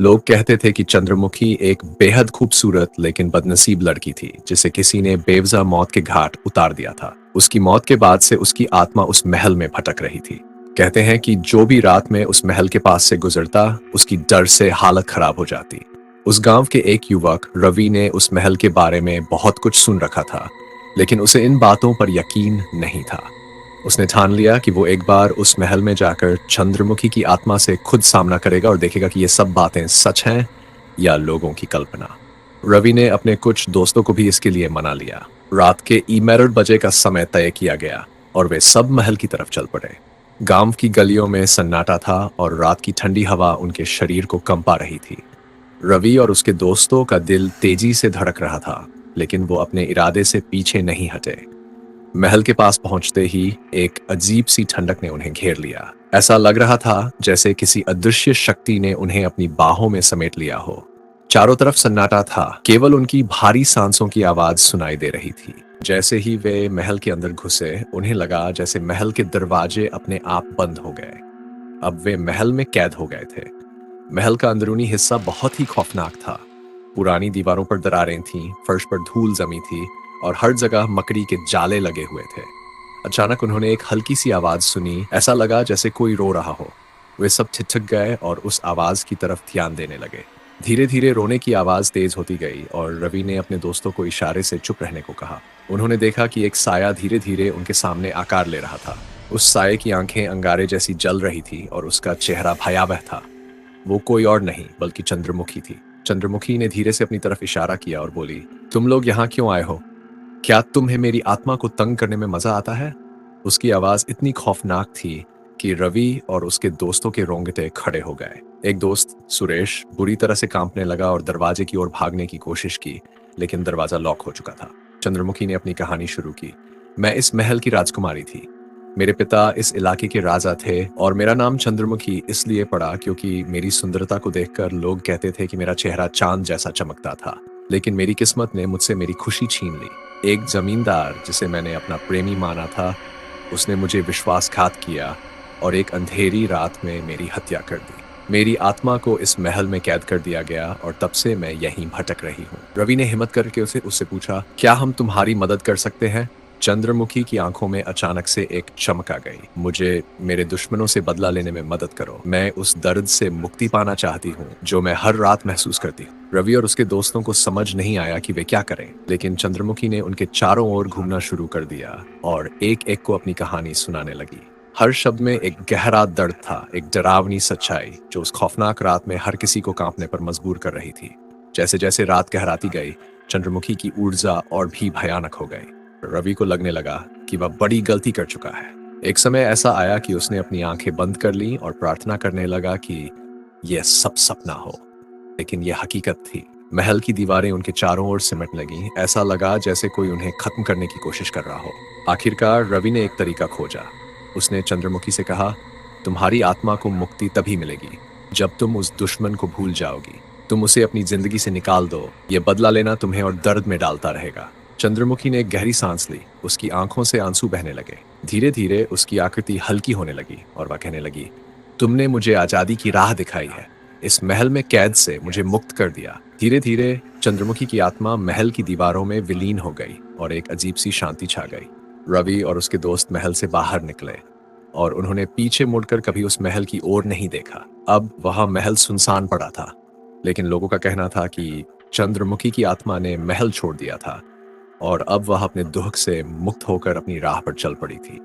लोग कहते थे कि चंद्रमुखी एक बेहद खूबसूरत लेकिन बदनसीब लड़की थी जिसे किसी ने बेवजह मौत के घाट उतार दिया था। उसकी मौत के बाद से उसकी आत्मा उस महल में भटक रही थी। कहते हैं कि जो भी रात में उस महल के पास से गुजरता उसकी डर से हालत खराब हो जाती। उस गांव के एक युवक रवि ने उस महल के बारे में बहुत कुछ सुन रखा था, लेकिन उसे इन बातों पर यकीन नहीं था। उसने ठान लिया कि वो एक बार उस महल में जाकर चंद्रमुखी की आत्मा से खुद सामना करेगा और देखेगा कि ये सब बातें सच हैं या लोगों की कल्पना। रवि ने अपने कुछ दोस्तों को भी इसके लिए मना लिया। रात के 11 बजे का समय तय किया गया और वे सब महल की तरफ चल पड़े। गांव की गलियों में सन्नाटा था और रात की ठंडी हवा उनके शरीर को कंपा रही थी। रवि और उसके दोस्तों का दिल तेजी से धड़क रहा था, लेकिन वो अपने इरादे से पीछे नहीं हटे। महल के पास पहुंचते ही एक अजीब सी ठंडक ने उन्हें घेर लिया। ऐसा लग रहा था जैसे किसी अदृश्य शक्ति ने उन्हें अपनी बाहों में समेट लिया हो। चारों तरफ सन्नाटा था, केवल उनकी भारी सांसों की आवाज सुनाई दे रही थी। जैसे ही वे महल के अंदर घुसे, उन्हें लगा जैसे महल के दरवाजे अपने आप बंद हो गए। अब वे महल में कैद हो गए थे। महल का अंदरूनी हिस्सा बहुत ही खौफनाक था। पुरानी दीवारों पर दरारें थीं, फर्श पर धूल जमी थी और हर जगह मकड़ी के जाले लगे हुए थे। अचानक उन्होंने एक हल्की सी आवाज सुनी, ऐसा लगा जैसे कोई रो रहा हो। वे सब ठिठक गए और उस आवाज की तरफ ध्यान देने लगे। धीरे धीरे रोने की आवाज तेज होती गई और रवि ने अपने दोस्तों को इशारे से चुप रहने को कहा। उन्होंने देखा कि एक साया धीरे धीरे उनके सामने आकार ले रहा था। उस साये की आंखें अंगारे जैसी जल रही थी और उसका चेहरा भयावह था। वो कोई और नहीं बल्कि चंद्रमुखी थी। चंद्रमुखी ने धीरे से अपनी तरफ इशारा किया और बोली, तुम लोग यहाँ क्यों आए हो? क्या तुम्हें मेरी आत्मा को तंग करने में मजा आता है? उसकी आवाज इतनी खौफनाक थी कि रवि और उसके दोस्तों के रोंगटे खड़े हो गए। एक दोस्त सुरेश बुरी तरह से कांपने लगा और दरवाजे की ओर भागने की कोशिश की, लेकिन दरवाजा लॉक हो चुका था। चंद्रमुखी ने अपनी कहानी शुरू की। मैं इस महल की राजकुमारी थी। मेरे पिता इस इलाके के राजा थे और मेरा नाम चंद्रमुखी इसलिए पड़ा क्योंकि मेरी सुंदरता को देखकर लोग कहते थे कि मेरा चेहरा चांद जैसा चमकता था। लेकिन मेरी किस्मत ने मुझसे मेरी खुशी छीन ली। एक जमींदार जिसे मैंने अपना प्रेमी माना था, उसने मुझे विश्वासघात किया और एक अंधेरी रात में मेरी हत्या कर दी। मेरी आत्मा को इस महल में कैद कर दिया गया और तब से मैं यहीं भटक रही हूँ। रवि ने हिम्मत करके उससे पूछा, क्या हम तुम्हारी मदद कर सकते हैं? चंद्रमुखी की आंखों में अचानक से एक चमक आ गई। मुझे मेरे दुश्मनों से बदला लेने में मदद करो। मैं उस दर्द से मुक्ति पाना चाहती हूँ जो मैं हर रात महसूस करती हूँ। रवि और उसके दोस्तों को समझ नहीं आया कि वे क्या करें, लेकिन चंद्रमुखी ने उनके चारों ओर घूमना शुरू कर दिया और एक एक को अपनी कहानी सुनाने लगी। हर शब्द में एक गहरा दर्द था, एक डरावनी सच्चाई जो उस खौफनाक रात में हर किसी को कांपने पर मजबूर कर रही थी। जैसे जैसे रात गहराती गई, चंद्रमुखी की ऊर्जा और भी भयानक हो गई। रवि को लगने लगा कि वह बड़ी गलती कर चुका है। एक समय ऐसा आया कि उसने अपनी आंखें बंद कर ली और प्रार्थना करने लगा कि यह सब सपना हो, लेकिन यह हकीकत थी। महल की दीवारें उनके चारों ओर सिमट लगीं। ऐसा लगा जैसे कोई उन्हें खत्म करने की कोशिश कर रहा हो। आखिरकार रवि ने एक तरीका खोजा। उसने चंद्रमुखी से कहा, तुम्हारी आत्मा को मुक्ति तभी मिलेगी जब तुम उस दुश्मन को भूल जाओगी। तुम उसे अपनी जिंदगी से निकाल दो। यह बदला लेना तुम्हें और दर्द में डालता रहेगा। चंद्रमुखी ने एक गहरी सांस ली। उसकी आंखों से आंसू बहने लगे। धीरे धीरे उसकी आकृति हल्की होने लगी और वह कहने लगी, तुमने मुझे आजादी की राह दिखाई है। इस महल में कैद से मुझे मुक्त कर दिया। धीरे धीरे चंद्रमुखी की आत्मा महल की दीवारों में विलीन हो गई और एक अजीब सी शांति छा गई। रवि और उसके दोस्त महल से बाहर निकले और उन्होंने पीछे मुड़कर कभी उस महल की ओर नहीं देखा। अब वह महल सुनसान पड़ा था, लेकिन लोगों का कहना था कि चंद्रमुखी की आत्मा ने महल छोड़ दिया था और अब वह अपने दुख से मुक्त होकर अपनी राह पर चल पड़ी थी।